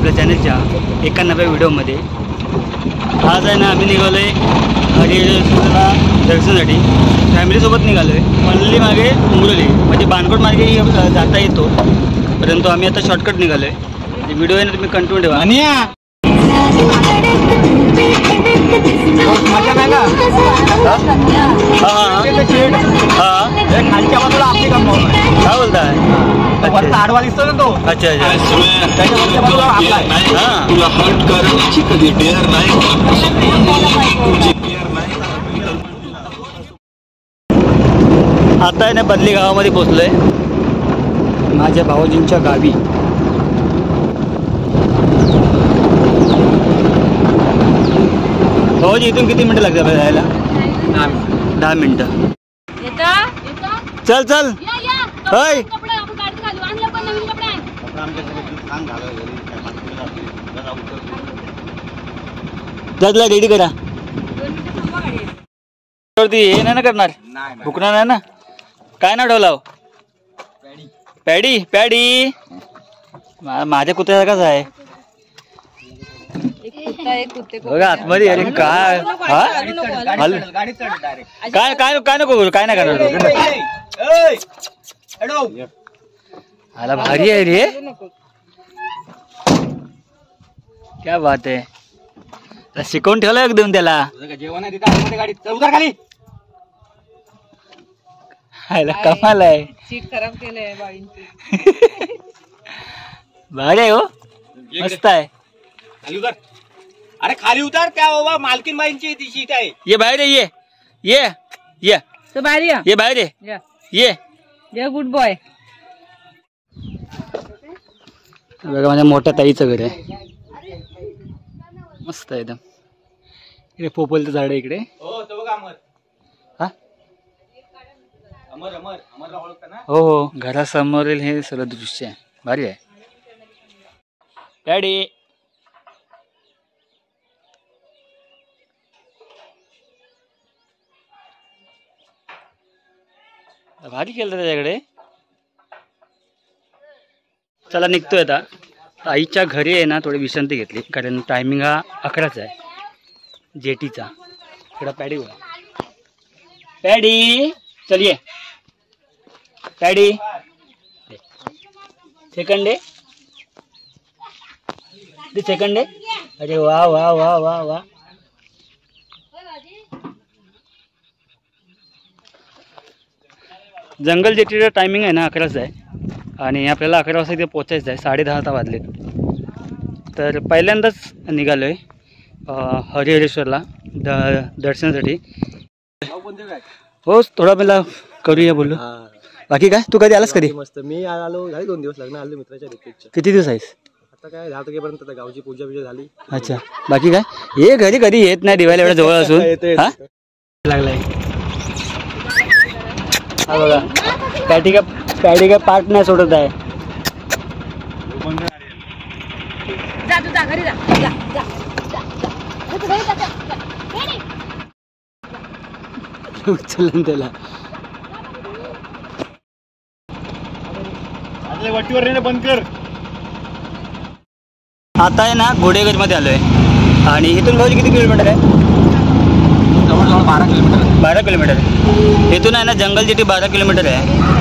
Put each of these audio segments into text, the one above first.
आपल्या चॅनलच्या 91व्या व्हिडिओमध्ये. आज आहे ना आम्ही निघालो आहे हरिहरेश्वरला दर्शनासाठी. फॅमिलीसोबत निघालो आहे. पल्ली मागे उमरोली म्हणजे बाणकोट मार्गे जाता येतो, परंतु आम्ही आता शॉर्टकट निघालो आहे. व्हिडिओ आहे ना तुम्ही कंटिन्यू ठेवा. आणि खालच्या बाजूला आपली कंपाऊंड आहे. काय बोलताय? आडवा दिसतो ना तो. अच्छा अच्छा. त्याच्या बाजूला आपला आहे. तुला हट करण्याची कधी डेअर नाही. आता आहे ना बदली गावामध्ये पोचलोय, माझ्या भाऊजींच्या गावी. भाऊजी इथून किती मिनिटं लागतात आपल्याला जायला? 10 मिनिटं. चल चल. होय त्यातला रेडी करा. हे नाही ना करणार, भुकणार नाही ना? काय नाव ठेवला? पॅडी. पॅडी माझ्या कुत्र्यासारखाच आहे बघा आतमध्ये. अरे काय काय काय काय नको, काय नाही करणार. आला भारी आहे रे, क्या बात आहे. शिकवून ठेवलं एकदम त्याला. कमाल आहे. सीट खराब केलंय बाईंची. भारी आहे हो, मस्त आहे. अरे खाली उतर, त्या बाबा मालकीन बाईंची ती सीट आहे. ये बाहेर ये ये ये तो बाहेर या. ये बाहेर ये ये गुड बॉय. बघा माझ्या मोठ्या ताईचं घर आहे, मस्त आहे एकदम. इकडे पोपलचं झाड आहे इकडे. हो तो बघा अमर. हा अमर अमर अमरला ओळखता ना? हो हो, घरासमोरील हे सगळं दृश्य आहे, भारी आहे. डॅडी भारी केलं त्याच्याकडे. चला निघतोय आता. आईच्या घरी आहे ना थोडी विश्रांती घेतली, कारण टायमिंग हा 11चा आहे जेटीचा. इकडं पॅडी बघा. पॅडी चल ये. Paddy second day, second day. अरे वा वा वा वा वा. जंगल जेटीचा टायमिंग आहे ना 11चा आहे, आणि आपल्याला 11 वाजता इथे पोचायचं आहे. 10:30 वाजले. तर पहिल्यांदाच निघालो आहे हरिहरेश्वरला दर्शनासाठी. हो थोडा पहिला करूया बोलू. बाकी काय, तू कधी आलास? कधी? मस्त. मी आलो झाले 2 दिवस, लग्न आलो मित्राच्या रिक्वेस्टच्या. किती दिवस आहेस? आता काय 10 तारखेपर्यंत गावची पूजा बिजा झाली. अच्छा. बाकी काय, हे घरी कधी येत नाही दिवाळी एवढ्या जवळ असून. हा लागलाय. हा बघा पॅडी का पार्ट नाही सोडत आहे. जा तू जा घरी जा. उचलून त्याला वटीवर बंद कर. आता आहे ना घोडेगज मध्ये आलोय, आणि इथून भाऊजी किती किलोमीटर आहे? जवळजवळ 12 किलोमीटर. 12 किलोमीटर. इथून आहे ना जंगल जेटी 12 किलोमीटर आहे.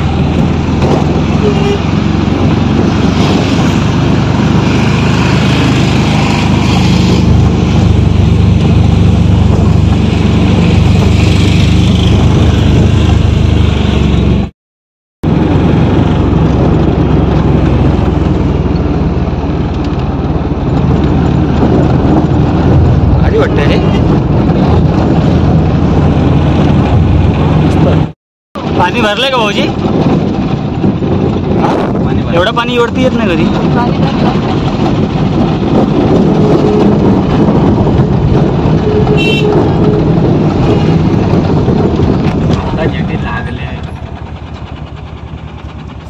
भारी वाटतंय रे. पाणी भरलंय का भाऊजी? एवढं पाणी वरती येत नाही कधी.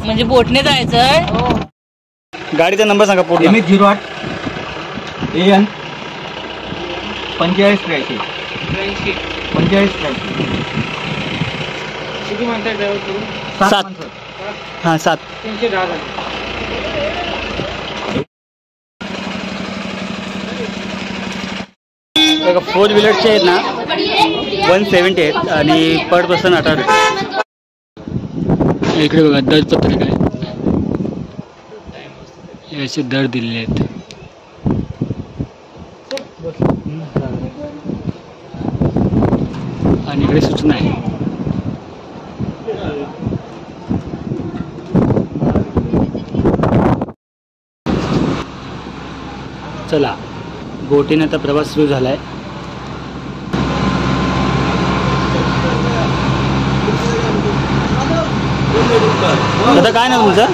म्हणजे बोटने जायचं. गाडीचा नंबर सांगा पूर्ण. MH08 AN 4583 किती म्हणताय ड्रायव्हर करून? 7. हां 7. 310. बघा 4 व्हीलरचे आहेत ना 170 आहेत आणि पर पर्सन 18 रुपये. इकडे बघा दर पत्रक आहे, याचे दर दिलेले आहेत. आणि इकडे सूचना आहे. चला, बोटीने आता प्रवास सुरू झाला आहे. आता काय ना तुमचं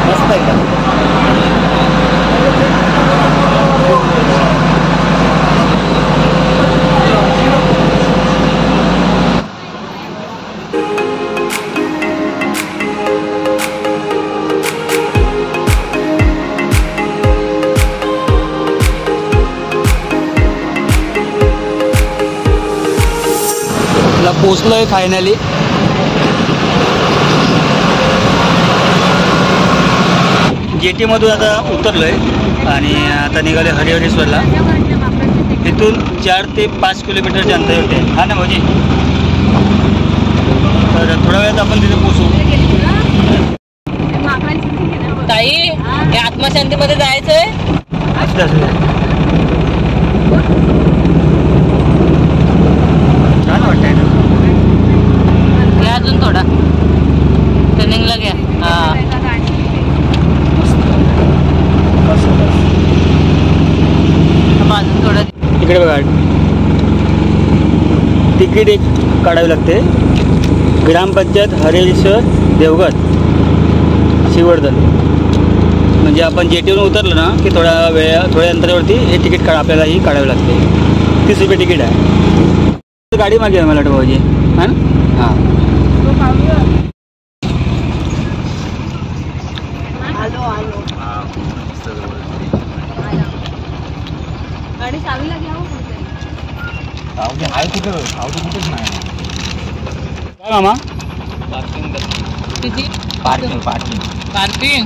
मस्त आहे का? पोचलोय फायनली. जेटी मधून आता उतरलोय आणि आता निघाले हरिहरेश्वरला. इथून 4 ते 5 किलोमीटरच्या अंतरावरती आहे. हा ना भाऊजी, तर थोड्या वेळात आपण तिथे पोचू. ताई, हे आत्मशांतीमध्ये जायचंय. असं असं छान वाटतंय ना. घ्या अजून थोडा, टर्निंगला घ्या. हा, अजून थोडं. इकडे बघा, तिकीट एक काढावी लागते. ग्रामपंचायत हरिहरेश्वर देवगड श्रीवर्धन. म्हणजे आपण जेटीवरून उतरलं ना की थोड्या अंतरावरती हे तिकीट आपल्यालाही काढावे लागते. 30 रुपये तिकीट आहे. गाडी मागे आहे मला वाटतं भाऊजी. हां ना. हां, गाडी चावीला घ्या. काय मामा? किती? पार्किंग पार्किंग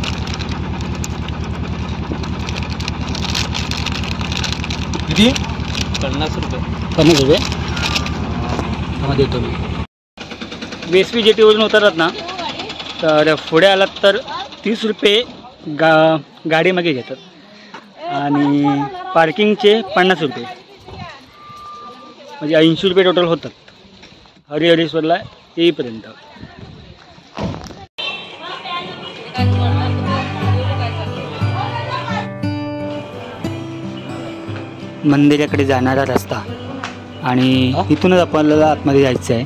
किती? 50 रुपये. 50 रुपये देतो मी. वेसवी जेटीवरून उतरलात ना तर पुढे आलात तर 30 रुपये गाडीमागे घेतात आणि पार्किंगचे 50 रुपये, म्हणजे 80 रुपये टोटल होतात हरिहरेश्वरला येईपर्यंत. मंदिराकडे जाणारा रस्ता आणि इथूनच आपल्याला आतमध्ये जायचं आहे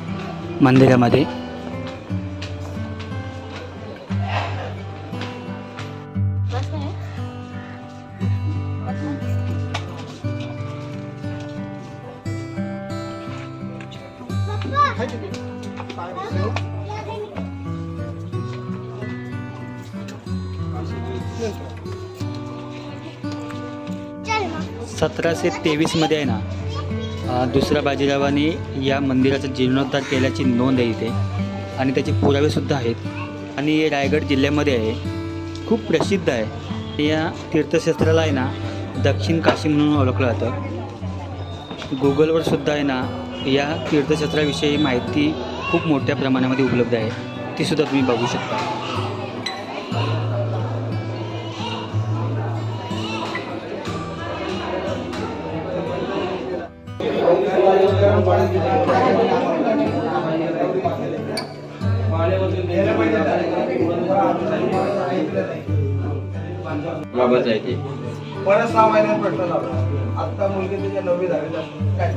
मंदिरामध्ये. सन 1723 आहे ना, दुसऱ्या बाजीरावाने या मंदिराचा जीर्णोद्धार केल्याची नोंद आहे इथे आणि त्याचे पुरावेसुद्धा आहेत. आणि रायगड जिल्ह्यामध्ये आहे, खूप प्रसिद्ध आहे. या तीर्थक्षेत्राला आहे ना दक्षिण काशी म्हणून ओळखलं जातं. गुगलवर सुद्धा आहे ना या तीर्थक्षेत्राविषयी माहिती खूप मोठ्या प्रमाणामध्ये उपलब्ध आहे, ती सुद्धा तुम्ही बघू शकता. बाबाच आहे ते. परत 6 महिन्यात भेटतो ना. आता मुलगी तिच्या 9वी 10वी काय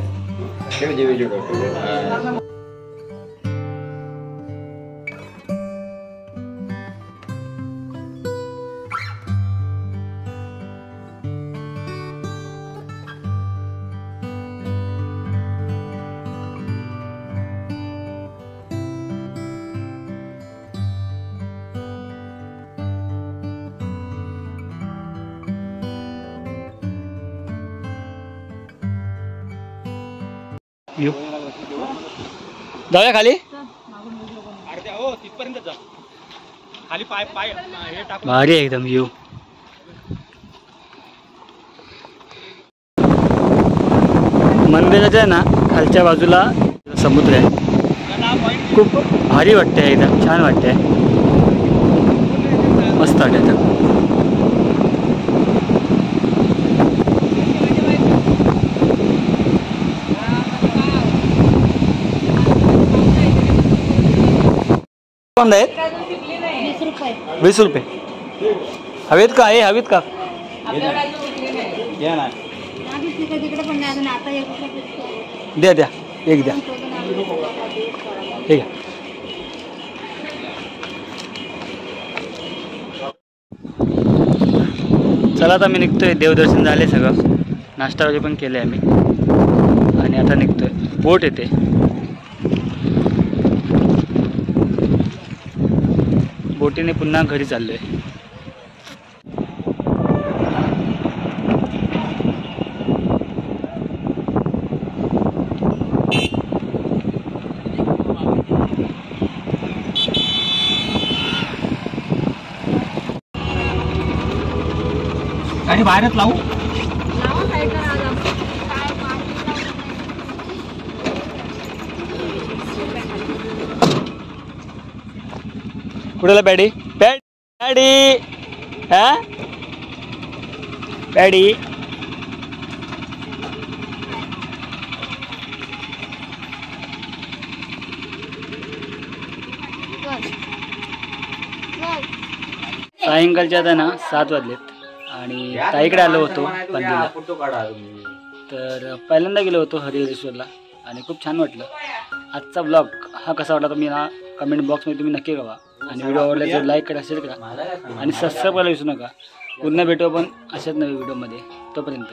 व्ह्यू. जाऊया खाली. अर्ध्या हो तिथपर्यंत जा. खाली पाय पाय हे टाकून भारी आहे एकदम व्ह्यू. मंदिराच्या आहे ना खालच्या बाजूला समुद्र आहे. खूप भारी वाटते एकदम छान वाटते. मस्त वाटतं. आहेत 20 रुपये. हवेत का आहे? हवेत का? घ्या ना. द्या द्या एक द्या. ठीक आहे. चला आता मी निघतोय. देवदर्शन झाले सगळं. नाश्ता वगैरे पण केले आम्ही आणि आता निघतोय. बोट येते. बोटीने पुन्हा घरी चाललोय. गाडी बाहेरच लावू. कुठला पॅडी? पॅडी हा पॅडी. सायंकाळच्या आता ना 7 वाजलेत आणि ताईकडे आलो होतो पंढरीला. फोटो काढा तुम्ही. तर पहिल्यांदा गेलो होतो हरिहरेश्वरला आणि खूप छान वाटलं. आजचा ब्लॉग हा कसा वाटला तुम्ही ना कमेंट बॉक्समध्ये तुम्ही नक्की कळवा. आणि व्हिडिओ आवडला तर लाईक करा, शेअर करा आणि सबस्क्राईब करायला विसरू नका. पुन्हा भेटू आपण अशाच नव्या व्हिडिओमध्ये. तोपर्यंत